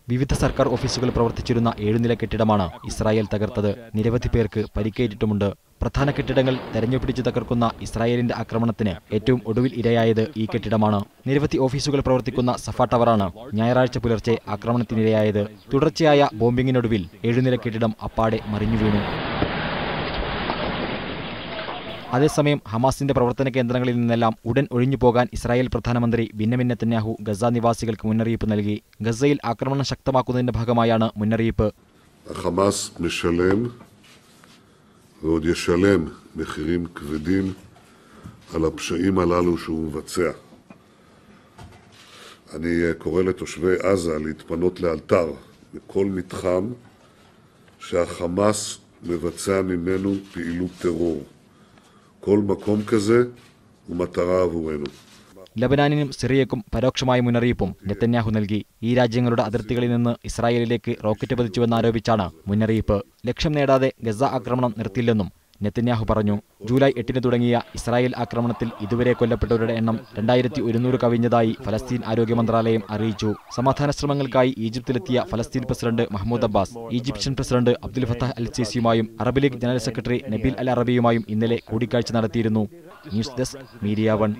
വിവിധ സർക്കാർ ഓഫീസുകൾ പ്രവർത്തിച്ചിരുന്ന 7 നില കെട്ടിടമാണ് ഇസ്രായേൽ തകർത്തത്. നിരവധി പേർക്ക് പരിക്കേറ്റിട്ടുമുണ്ട്. പ്രധാന കെട്ടിടങ്ങൾ തെരഞ്ഞുപിടിച്ച് തകർക്കുന്ന ഇസ്രായേലിന്റെ ആക്രമണത്തിന് ഏറ്റവും ഒടുവിൽ ഇരയായത് ഈ കെട്ടിടമാണ്. നിരവധി ഓഫീസുകൾ പ്രവർത്തിക്കുന്ന സഫ ടവറാണ് ഞായറാഴ്ച പുലർച്ചെ ആക്രമണത്തിനിരയായത്. തുടർച്ചയായ ബോംബിങ്ങിനൊടുവിൽ 7 നില കെട്ടിടം അപ്പാടെ മറിഞ്ഞു വീണു. അതേസമയം ഹമാസിന്റെ പ്രവർത്തന കേന്ദ്രങ്ങളിൽ നിന്നെല്ലാം ഉടൻ ഒഴിഞ്ഞുപോകാൻ ഇസ്രായേൽ പ്രധാനമന്ത്രി ബെന്യാമിൻ നെതന്യാഹു ഗസ നിവാസികൾക്ക് മുന്നറിയിപ്പ് നൽകി. ഗസയിൽ ആക്രമണം ശക്തമാക്കുന്നതിന്റെ ഭാഗമായാണ് മുന്നറിയിപ്പ്. ഹമാസ് משלם ועוד ישלם מחירים כבדים על הפשעים הללו שהוא מבצע. אני קורא לתושבי עזה להתפנות לאלתר מכל מתחם שהחמאס מבצע ממנו פעילות טרור. כל מקום כזה הוא מטרה עבורנו. ലബനാനിനും സിറിയക്കും പരോക്ഷമായ മുന്നറിയിപ്പും നെതന്യാഹു നൽകി. ഈ രാജ്യങ്ങളുടെ അതിർത്തികളിൽ നിന്ന് ഇസ്രായേലിലേക്ക് റോക്കറ്റ് പതിച്ചുവെന്നാരോപിച്ചാണ് മുന്നറിയിപ്പ്. ലക്ഷ്യം നേടാതെ ഗസ ആക്രമണം നിർത്തില്ലെന്നും നെതന്യാഹു പറഞ്ഞു. ജൂലൈ 8-ന് തുടങ്ങിയ ഇസ്രായേൽ ആക്രമണത്തിൽ ഇതുവരെ കൊല്ലപ്പെട്ടവരുടെ എണ്ണം 2100 കവിഞ്ഞതായി ഫലസ്തീൻ ആരോഗ്യ മന്ത്രാലയം അറിയിച്ചു. സമാധാന ശ്രമങ്ങൾക്കായി ഈജിപ്തിലെത്തിയ ഫലസ്തീൻ president Mahmoud Abbas Egyptian president Abdel Fattah al സിസിയുമായും Arab League general secretary Nabil al അറബിയുമായും ഇന്നലെ കൂടിക്കാഴ്ച നടത്തിയിരുന്നു. News desk media 1.